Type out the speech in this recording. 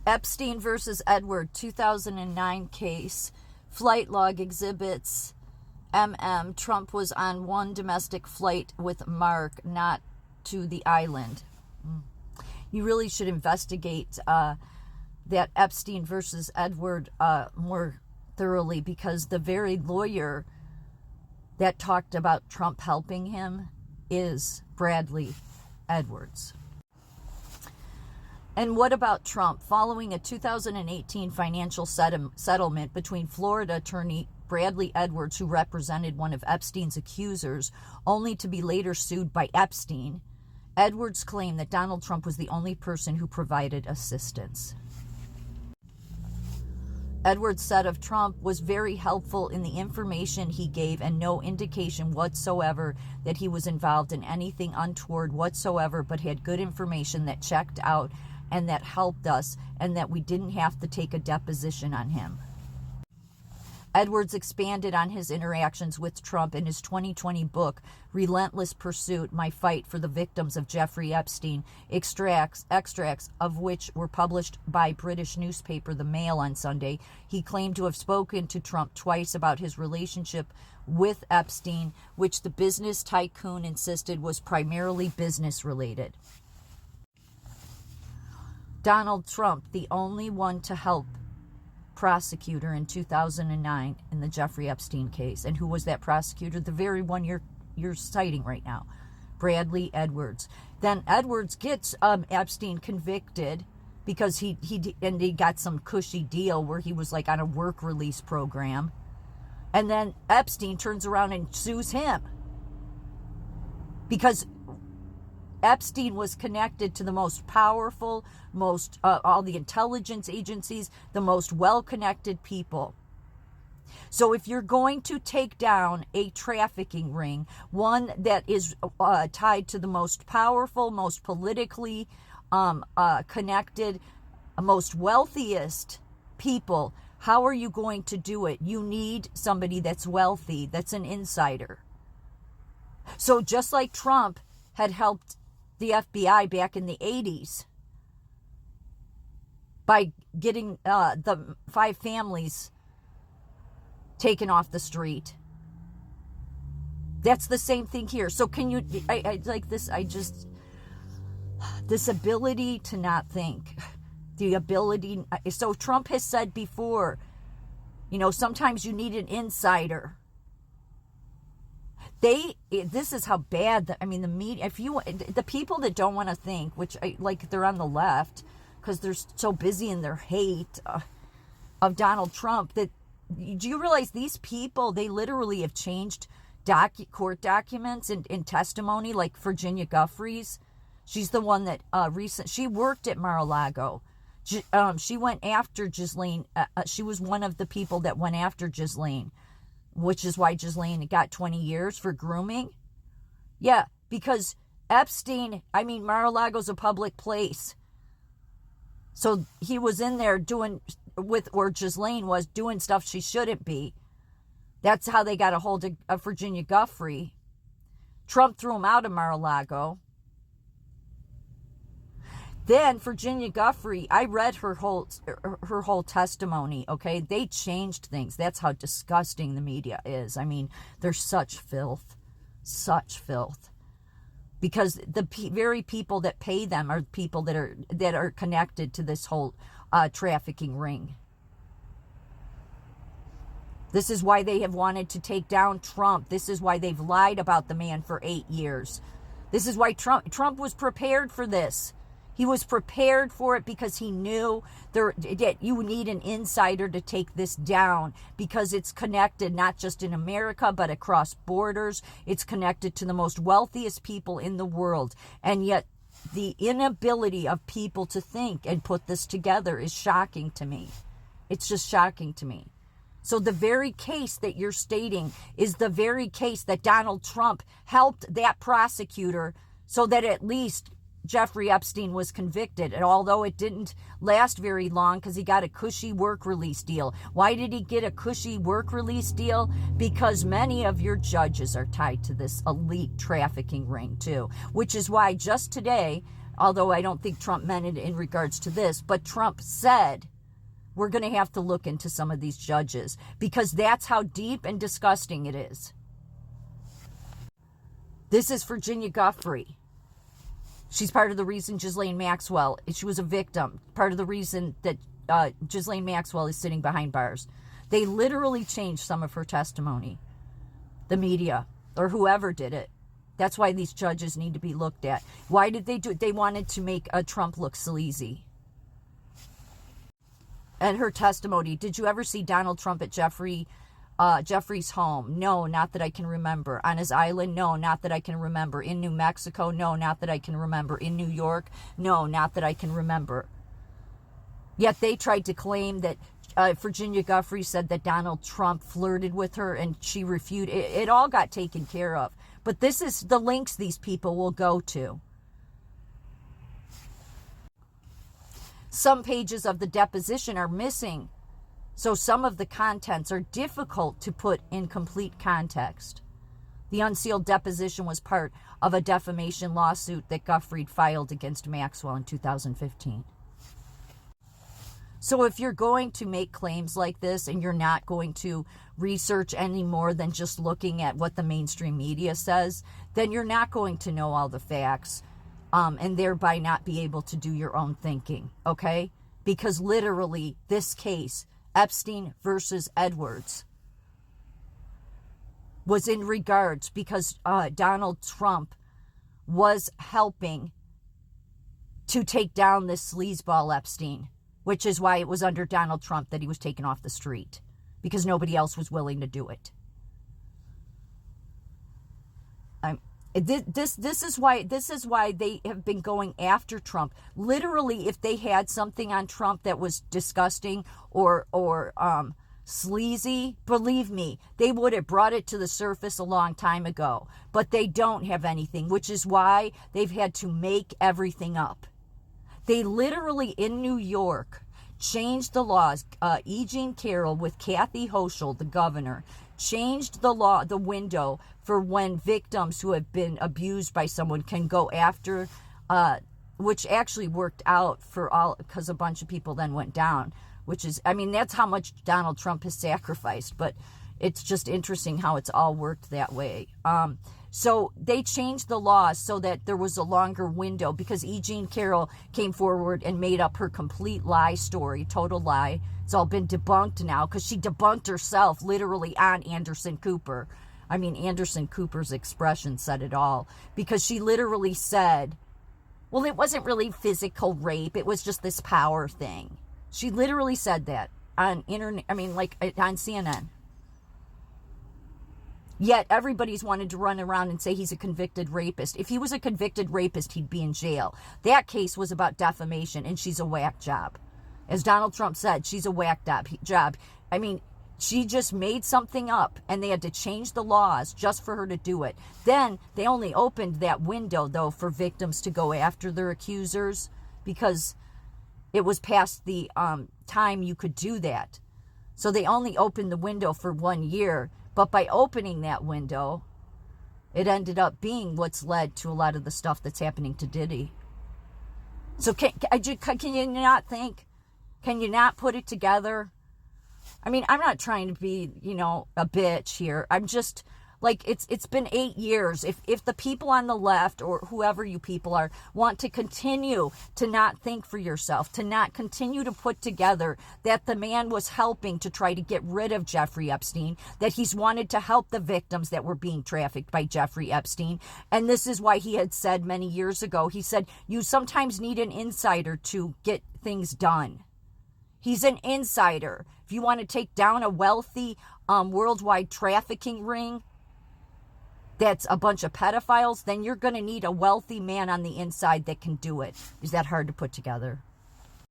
Epstein versus Edward, 2009 case. Flight log exhibits Trump was on one domestic flight with Mark, not to the island. You really should investigate that Epstein versus Edward more thoroughly, because the very lawyer that talked about Trump helping him is Bradley Edwards. And what about Trump? Following a 2018 financial settlement between Florida attorney Bradley Edwards, who represented one of Epstein's accusers, only to be later sued by Epstein, Edwards claimed that Donald Trump was the only person who provided assistance. Edwards said of Trump was very helpful in the information he gave and no indication whatsoever that he was involved in anything untoward whatsoever, but had good information that checked out and that helped us, and that we didn't have to take a deposition on him. Edwards expanded on his interactions with Trump in his 2020 book, Relentless Pursuit, My Fight for the Victims of Jeffrey Epstein, extracts of which were published by British newspaper The Mail on Sunday. He claimed to have spoken to Trump twice about his relationship with Epstein, which the business tycoon insisted was primarily business-related. Donald Trump, the only one to help prosecutor in 2009 in the Jeffrey Epstein case. And who was that prosecutor? The very one you're citing right now, Bradley Edwards. Then Edwards gets Epstein convicted because he got some cushy deal where he was like on a work release program. And then Epstein turns around and sues him because Epstein was connected to the most powerful, all the intelligence agencies, the most well-connected people. So if you're going to take down a trafficking ring, one that is tied to the most powerful, most politically connected, most wealthiest people, how are you going to do it? You need somebody that's wealthy, that's an insider. So just like Trump had helped the FBI back in the 80s by getting the 5 families taken off the street. That's the same thing here. So can you, I like this, this ability to not think, the ability, so Trump has said before, sometimes you need an insider. This is how bad, the media, the people that don't want to think, which they're on the left because they're so busy in their hate of Donald Trump, that, do you realize these people, they literally have changed court documents and testimony, like Virginia Giuffre's. She's the one that she worked at Mar-a-Lago. She went after Ghislaine. She was one of the people that went after Ghislaine, which is why Ghislaine got 20 years for grooming. Yeah, because Epstein, Mar-a-Lago's a public place. So he was in there or Ghislaine was doing stuff she shouldn't be. That's how they got a hold of Virginia Giuffre. Trump threw him out of Mar-a-Lago. Then Virginia Giuffre, I read her whole testimony, okay? They changed things. That's how disgusting the media is. They're such filth. Such filth. Because the very people that pay them are people that are connected to this whole trafficking ring. This is why they have wanted to take down Trump. This is why they've lied about the man for 8 years. This is why Trump was prepared for this. He was prepared for it because he knew that you need an insider to take this down, because it's connected not just in America, but across borders. It's connected to the most wealthiest people in the world. And yet the inability of people to think and put this together is shocking to me. It's just shocking to me. So the very case that you're stating is the very case that Donald Trump helped that prosecutor so that at least Jeffrey Epstein was convicted, and although it didn't last very long because he got a cushy work release deal. Why did he get a cushy work release deal? Because many of your judges are tied to this elite trafficking ring too, which is why just today although I don't think Trump meant it in regards to this, but Trump said, we're going to have to look into some of these judges because that's how deep and disgusting it is. This is Virginia Giuffre. She's part of the reason Ghislaine Maxwell, she was a victim, part of the reason that Ghislaine Maxwell is sitting behind bars. They literally changed some of her testimony. The media, or whoever did it. That's why these judges need to be looked at. Why did they do it? They wanted to make Trump look sleazy. And her testimony, did you ever see Donald Trump at Jeffrey's home? No, not that I can remember. On his island? No, not that I can remember. In New Mexico? No, not that I can remember. In New York? No, not that I can remember. Yet they tried to claim that Virginia Giuffre said that Donald Trump flirted with her and she refuted. It all got taken care of. But this is the links these people will go to. Some pages of the deposition are missing. So some of the contents are difficult to put in complete context. The unsealed deposition was part of a defamation lawsuit that Giuffre filed against Maxwell in 2015. So if you're going to make claims like this and you're not going to research any more than just looking at what the mainstream media says, then you're not going to know all the facts and thereby not be able to do your own thinking, okay? Because literally this case, Epstein versus Edwards, was in regards because Donald Trump was helping to take down this sleazeball Epstein, which is why it was under Donald Trump that he was taken off the street, because nobody else was willing to do it. This is why they have been going after Trump. Literally, if they had something on Trump that was disgusting or sleazy, believe me, they would have brought it to the surface a long time ago. But they don't have anything, which is why they've had to make everything up. They literally, in New York, changed the laws. E. Jean Carroll with Kathy Hochul, the governor, changed the law, the window for when victims who have been abused by someone can go after, which actually worked out for all, because a bunch of people then went down, which is, I mean, that's how much Donald Trump has sacrificed, but it's just interesting how it's all worked that way. So they changed the laws so that there was a longer window, because E. Jean Carroll came forward and made up her complete lie story, total lie. It's all been debunked now because she debunked herself literally on Anderson Cooper. I mean, Anderson Cooper's expression said it all, because she literally said, well, it wasn't really physical rape. It was just this power thing. She literally said that on internet. I mean, like on CNN. Yet everybody's wanted to run around and say he's a convicted rapist. If he was a convicted rapist, he'd be in jail. That case was about defamation, and she's a whack job. As Donald Trump said, she's a whack job. I mean, she just made something up, and they had to change the laws just for her to do it. Then they only opened that window, though, for victims to go after their accusers, because it was past the time you could do that. So they only opened the window for 1 year. But by opening that window, it ended up being what's led to a lot of the stuff that's happening to Diddy. So can you not think? Can you not put it together? I mean, I'm not trying to be, a bitch here. I'm just, like, it's been 8 years. If the people on the left, or whoever you people are, want to continue to not think for yourself, to not continue to put together that the man was helping to try to get rid of Jeffrey Epstein, that he's wanted to help the victims that were being trafficked by Jeffrey Epstein. And this is why he had said many years ago, he said, you sometimes need an insider to get things done. He's an insider. If you want to take down a wealthy worldwide trafficking ring that's a bunch of pedophiles, then you're going to need a wealthy man on the inside that can do it. Is that hard to put together?